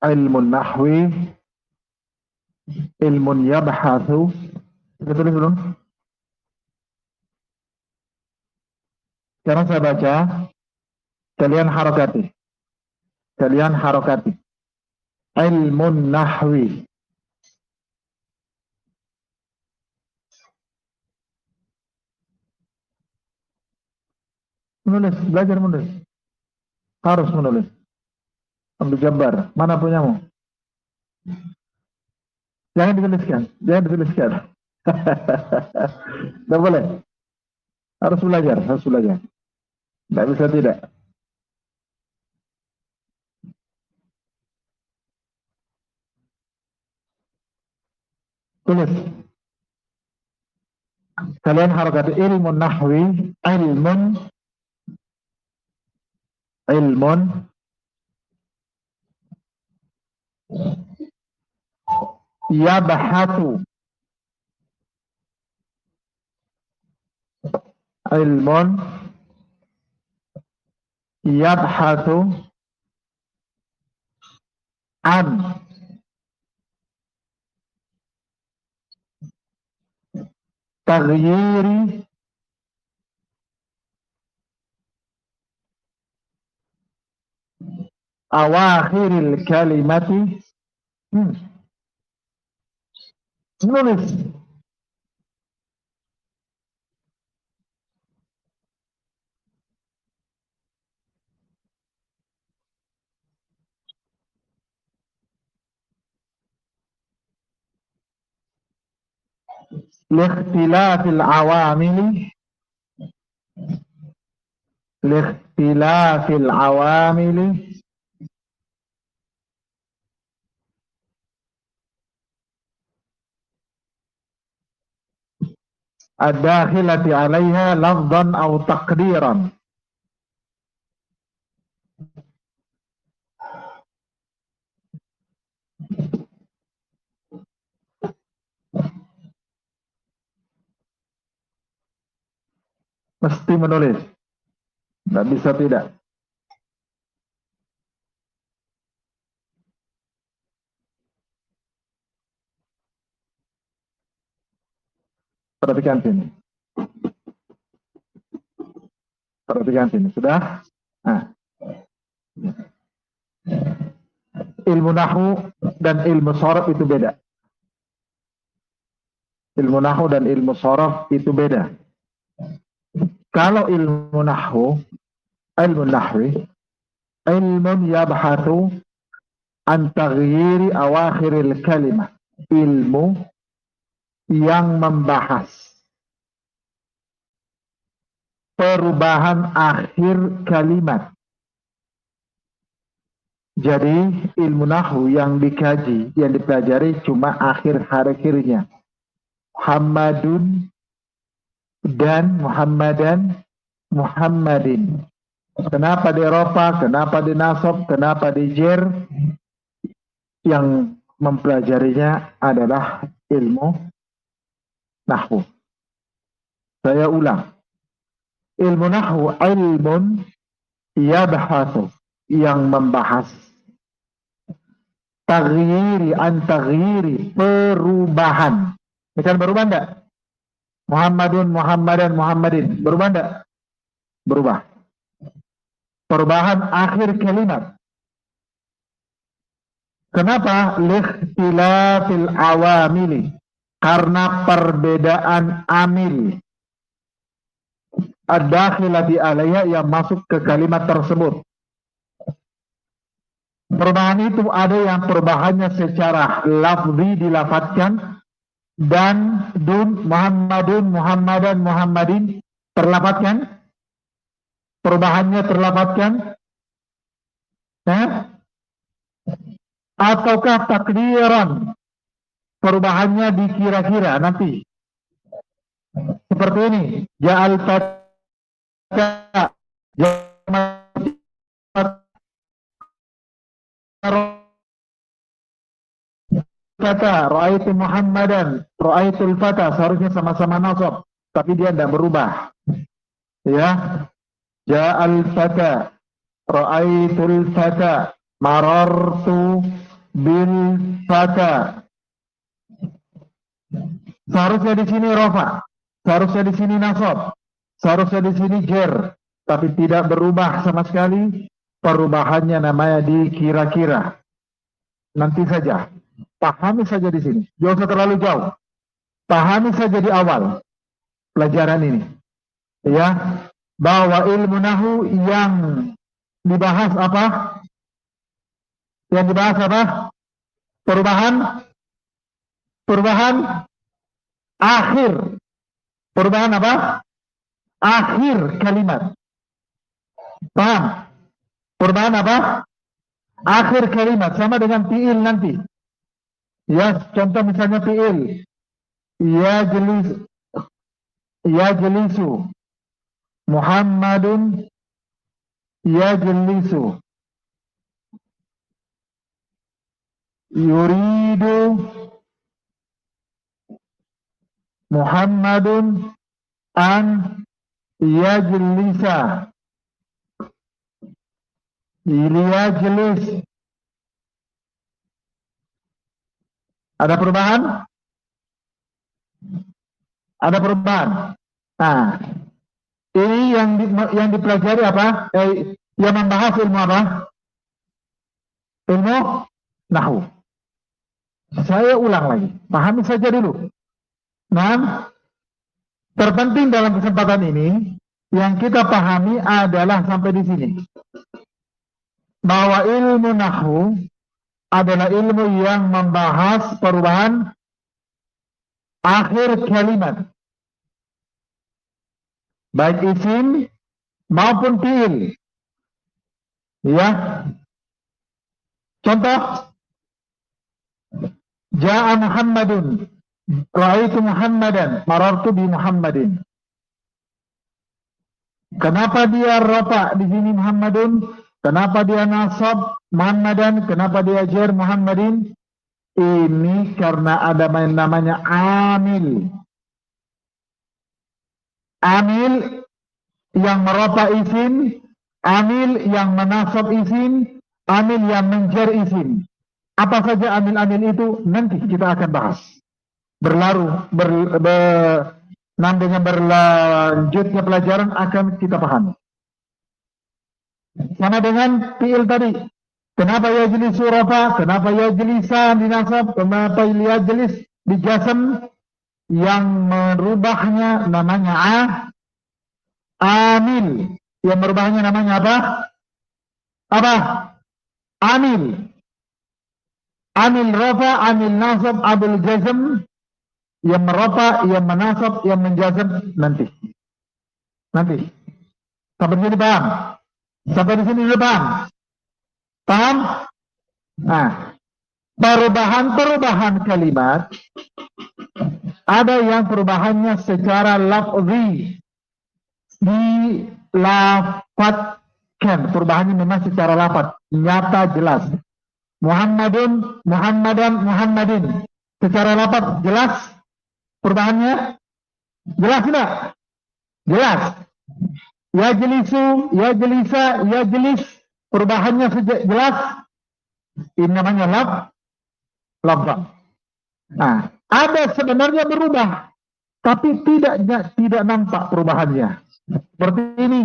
ilmun nahwi, ilmun yabhathu. Kita tulis belum? Sekarang saya baca, kalian harokati. Kalian harokati. Ilmun nahwi. Menulis, belajar menulis. Harus menulis. Abdul Jabbar, mana punyamu? Jangan dituliskan, jangan dituliskan. Tidak boleh. Harus belajar, harus belajar. Tidak bisa tidak. Tulis. Kalian harokati ilmun nahwi, ilmun yabhatu, ilmun yabhatu an taghyiri awakhiril kalimati. Menulis. Likhtilafil awamili, likhtilafil awamili ad-dakhilati 'alaiha lafdhan aw taqdiran. Mesti menulis. Tidak bisa tidak. Perhatikan sini. Perhatikan sini. Sudah? Nah. Ilmu nahwu dan ilmu sharaf itu beda. Ilmu nahwu dan ilmu sharaf itu beda. Kalau ilmu nahwu, ilmu nahwi, ilmun yabhathu an taghyiri awakhiril kalimah. Ilmu yang membahas perubahan akhir kalimat. Jadi ilmu nahwu yang dikaji, yang dipelajari cuma akhir-akhirnya. Muhammadun dan Muhammadan, Muhammadin. Kenapa di Eropa, kenapa di Nasab, kenapa di Jer? Yang mempelajarinya adalah ilmu nahwu. Saya ulang. Ilmu nahwu ilmun yabhathu, yang membahas taghyiri an taghyiri, perubahan. Misalnya berubah enggak? Muhammadun, Muhammadan, Muhammadin. Berubah enggak? Berubah. Perubahan akhir kalimat. Kenapa? Likhtilafil awamili. Karena perbedaan amil. Ad-dakhilati alaiha, yang masuk ke kalimat tersebut. Perubahan itu ada yang perubahannya secara lafzi dilafatkan, dan dun, Muhammadun, Muhammadan, Muhammadin terlafatkan. Perubahannya terlafatkan. Ataukah takdiran, perubahannya dikira-kira nanti. Seperti ini. Ja'al fata, kata ra'aitu Muhammadan, ra'aitul fata, seharusnya sama-sama nasab, tapi dia tidak berubah. Ya. Ja'al fata, ra'aitul fata, marartu bil fata. Seharusnya di sini rofa, seharusnya di sini nasab, seharusnya di sini jer, tapi tidak berubah sama sekali. Perubahannya namanya dikira-kira. Nanti saja, pahami saja di sini. Jangan usah terlalu jauh. Pahami saja di awal pelajaran ini, ya, bahwa ilmu nahu yang dibahas apa? Yang dibahas apa? Perubahan akhir. Perubahan apa? Akhir kalimat. Paham? Perubahan apa? Akhir kalimat. Sama dengan fi'il nanti. Ya, contoh misalnya fi'il. Ya jelisu. Muhammadun ya jelisu. Yuridu Muhammadun an yajlisa. Yajlis. Ada perubahan? Ada perubahan. Nah, ini yang dipelajari apa? Yang membahas ilmu apa? Ilmu nahu. Saya ulang lagi. Pahami saja dulu. Nah, terpenting dalam kesempatan ini yang kita pahami adalah sampai di sini. Bahwa ilmu nahu adalah ilmu yang membahas perubahan akhir kalimat. Baik isim maupun fi'il. Ya. Contoh. Ja'a Muhammadun. Ra'aitu Muhammadan. Marartu bi Muhammadin. Kenapa dia rafa di sini Muhammadun? Kenapa dia nasab Muhammadan? Kenapa dia jar Muhammadin? Ini karena ada namanya amil. Amil yang merafa isim, amil yang menasab isim, amil yang menjar isim. Apa saja amil-amil itu nanti kita akan bahas. Dengan berlanjutnya pelajaran akan kita pahami. Sama dengan fi'il tadi. Kenapa yajlisu rafa? Kenapa yajlisa dinasab? Kenapa yajlis dijasam? Yang merubahnya namanya amil. Yang merubahnya namanya apa? Apa? Amil. Amil rafa, amil nasab, abul jazm. Yang merafa, yang menasab, yang menjazam nanti. Sampai di sini paham? Sampai di sini sudah paham? Paham? Nah, perubahan kalimat ada yang perubahannya secara lafzi, dilafatkan. Perubahannya memang secara lafaz, nyata jelas. Muhammadun, Muhammadan, Muhammadin. Secara lafaz jelas perubahannya? Jelas tidak? Jelas. Yajlisu, yajlisa, yajlis. Perubahannya jelas. Ini namanya lafaz. Nah, ada sebenarnya berubah, tapi tidak nampak perubahannya. Seperti ini.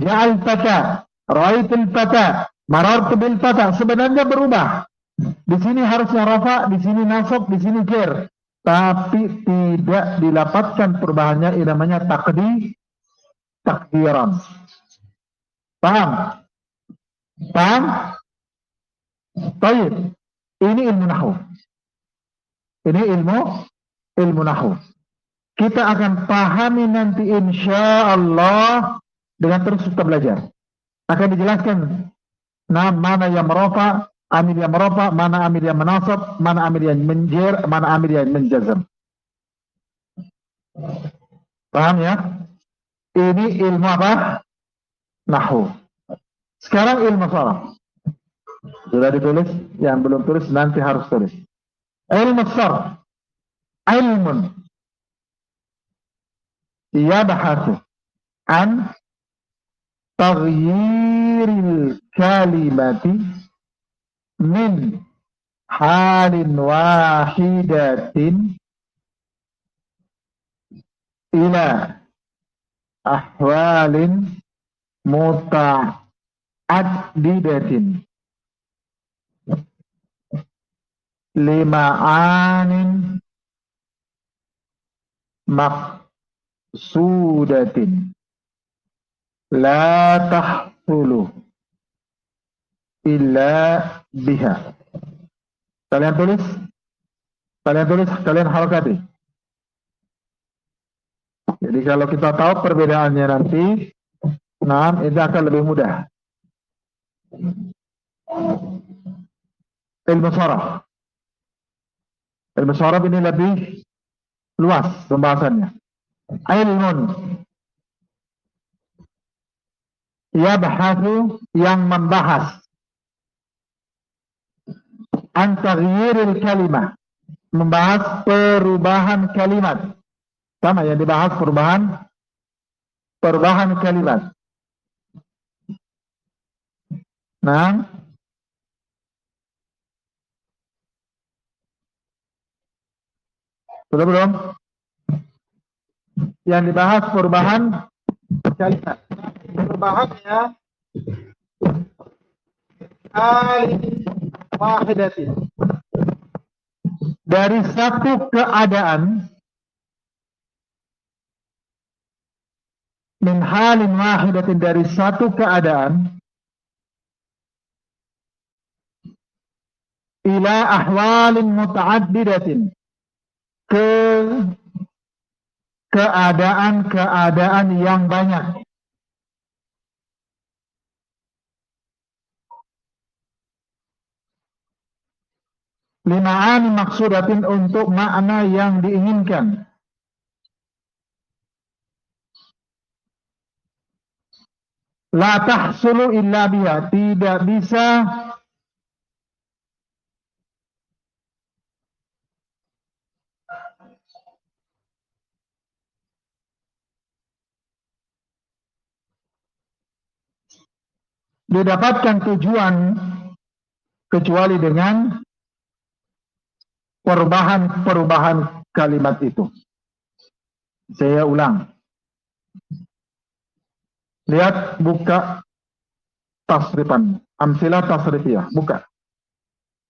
Ja'al fata, ra'aitul fata, marartu bil fata. Sebenarnya berubah. Di sini harusnya rafa, di sini nasab, di sini jar. Tapi tidak dilapatkan perubahannya. Ini namanya takdiran. Paham? Paham? Baik. Ini ilmu nahu. Ini ilmu nahu. Kita akan pahami nanti insya Allah dengan terus kita belajar. Akan dijelaskan mana yang merafa, amil yang merafa, mana amil yang menasab, mana amil yang menjer, mana amil yang menjazam. Paham ya? Ini ilmu apa? Nahu. Sekarang ilmu sharaf. Sudah ditulis? Yang belum tulis nanti harus tulis. Ilmu sharaf. Ilmun. Ia bahasa an taghyiril kalimati min halin wahidatin ila ahwalin muta'addidatin lima'anin maqsudatin la tahsulu illa biha. Kalian tulis, kalian harokati. Jadi kalau kita tahu perbedaannya nanti, nah itu akan lebih mudah. Ilmu sharaf. Ilmu sharaf ini lebih luas pembahasannya. Ilmun yabhathu, yang membahas an taghyiril kalimah, membahas perubahan kalimat. Sama yang dibahas perubahan kalimat. Nah, sudah belum? Yang dibahas perubahan kalimat. Perubahannya wahidatin, dari satu keadaan, min halin wahidatin, dari satu keadaan, ila ahwalin muta'addidatin, ke keadaan-keadaan yang banyak. Lima'ani maksudatin, untuk makna yang diinginkan. La tahsulu illa biha, tidak bisa didapatkan tujuan kecuali dengan perubahan kalimat itu. Saya ulang. Lihat, buka tasrifan, amsilah tasrifiyah, buka.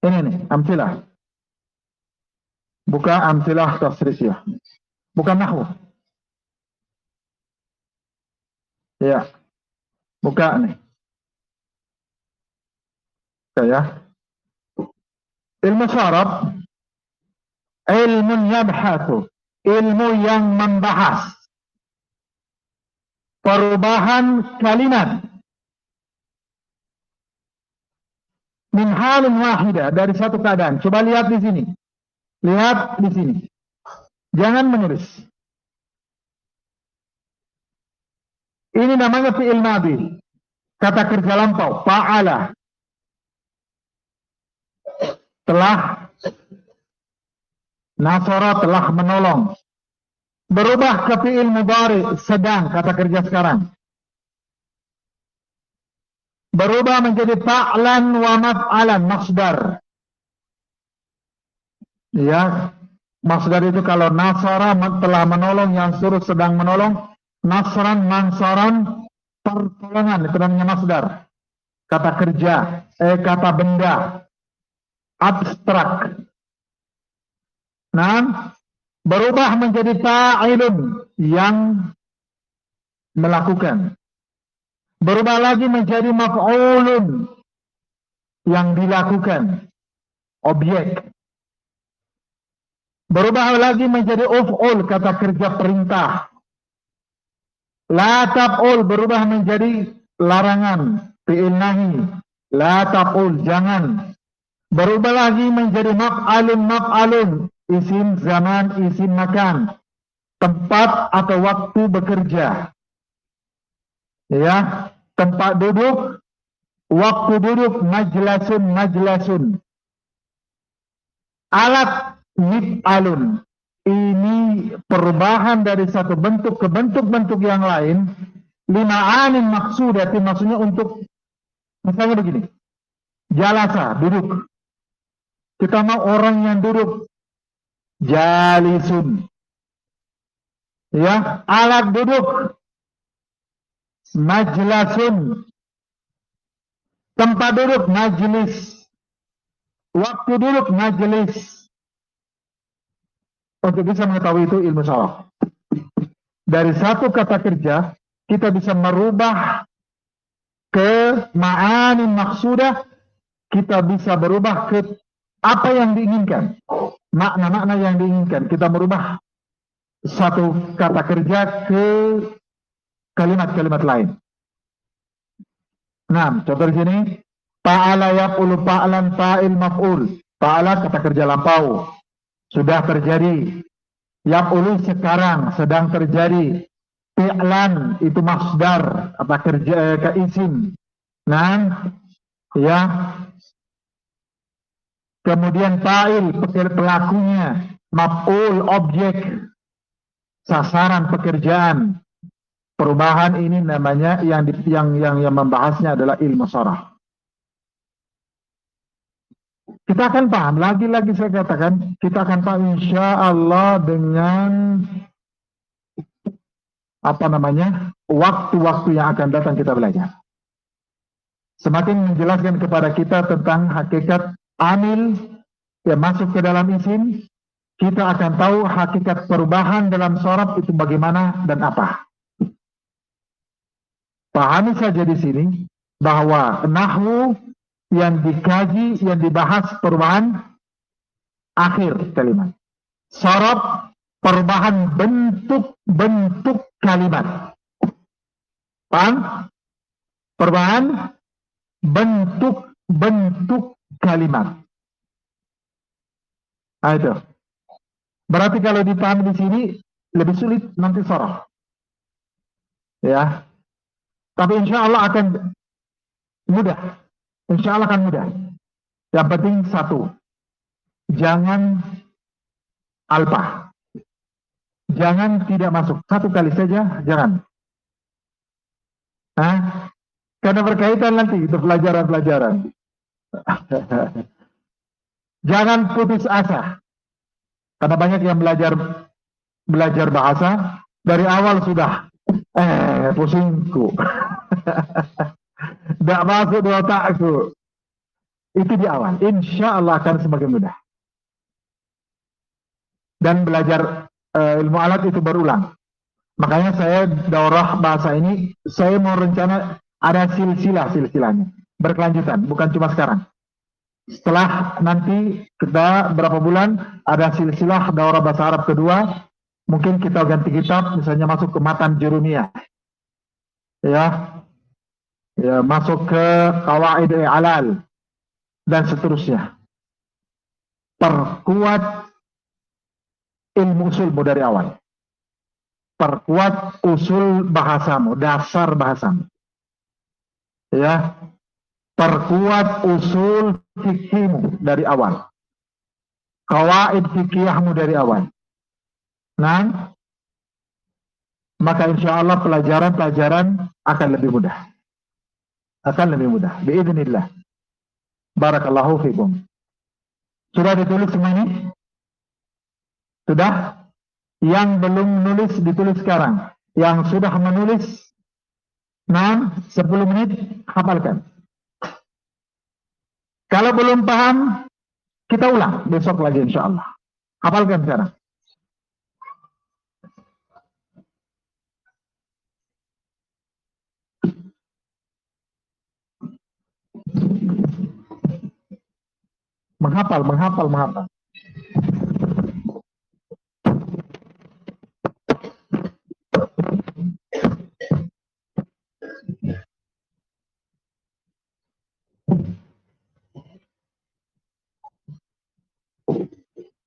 Ini nih, amsilah. Buka amsilah tasrifiyah. Bukan nahwu. Ya. Buka nih. Oke ya. Ilmu syarab, ilmu yabhathu, ilmu yang membahas perubahan kalimat min halin wahidah, dari satu keadaan. Coba lihat di sini. Lihat di sini. Jangan menulis. Ini namanya fi'il madhi. Kata kerja lampau, fa'ala. Telah, nasara, telah menolong. Berubah ke fi'il mudhari, sedang, kata kerja sekarang. Berubah menjadi fa'lan wa maf'alan, masdar. Ya, masdar itu kalau nasara telah menolong, yang suruh sedang menolong. Nasran, mansaran, pertolongan, itu namanya masdar. Kata kerja, kata benda, abstrak. Nah, berubah menjadi fa'ilun, yang melakukan. Berubah lagi menjadi maf'ulun, yang dilakukan, objek. Berubah lagi menjadi uf'ul, kata kerja perintah. La taf'ul, berubah menjadi larangan, fi'il nahi. La taf'ul, jangan. Berubah lagi menjadi maf'alun, isim zaman, isim makan, tempat atau waktu bekerja. Ya, tempat duduk, waktu duduk, majlasun. Alat, mif'alun. Ini perubahan dari satu bentuk ke bentuk yang lain. Lima'anin maksudati, maksudnya untuk, misalnya begini. Jalasa, duduk. Kita mau orang yang duduk. Jalisun. Ya, alat duduk. Majlasun. Tempat duduk, majlis. Waktu duduk, majlis. Untuk bisa mengetahui itu ilmu saraf. Dari satu kata kerja, kita bisa merubah ke ma'ani maksudah, kita bisa berubah ke apa yang diinginkan. Makna-makna yang diinginkan. Kita merubah satu kata kerja ke kalimat-kalimat lain. Nah, contoh di sini, fa'ala yaf'ulu fa'lan fa'il maf'ul. Fa'ala kata kerja lampau. Sudah terjadi. Yaf'ulu sekarang sedang terjadi. Fi'lan itu masdar apa kerja ke isim. Nah, ya. Kemudian fa'il pelakunya, maf'ul objek, sasaran pekerjaan. Perubahan ini namanya yang membahasnya adalah ilmu saraf. Kita akan paham, lagi-lagi saya katakan, kita akan paham insya Allah dengan waktu-waktu yang akan datang kita belajar. Semakin menjelaskan kepada kita tentang hakikat amil yang masuk ke dalam isim, kita akan tahu hakikat perubahan dalam saraf itu bagaimana dan apa. Pahami saja di sini bahwa nahwu yang dikaji, yang dibahas perubahan akhir kalimat. Saraf perubahan bentuk-bentuk kalimat. Paham? Perubahan bentuk-bentuk kalimat. Nah, itu. Berarti kalau dipahami di sini lebih sulit nanti saraf. Ya. Tapi insya Allah akan mudah. Insya Allah akan mudah. Yang penting satu. Jangan alpa. Jangan tidak masuk. Satu kali saja, jangan. Nah, karena berkaitan nanti itu pelajaran-pelajaran. Jangan putus asa. Karena banyak yang belajar bahasa dari awal sudah pusingku. Tidak masuk di otakku. Itu di awal. Insya Allah akan semakin mudah. Dan belajar ilmu alat itu berulang. Makanya saya daurah bahasa ini, saya mau rencana ada silsilahnya. Berkelanjutan, bukan cuma sekarang. Setelah nanti kita berapa bulan ada silsilah daurah bahasa Arab kedua, mungkin kita ganti kitab, misalnya masuk ke matan jurumiyah. Ya, masuk ke qawaid alal dan seterusnya. Perkuat ilmu usulmu dari awal. Perkuat usul bahasamu, dasar bahasamu. Ya. Perkuat usul fikihmu dari awal. Qawaid fikihmu dari awal. Nah, maka insya Allah pelajaran-pelajaran akan lebih mudah. Akan lebih mudah. Biiznillah. Barakallahu fikum. Sudah ditulis semua ini? Sudah? Yang belum menulis ditulis sekarang. Yang sudah menulis 10 menit hafalkan. Kalau belum paham, kita ulang besok lagi insya Allah. Hafalkan sekarang. Menghafal.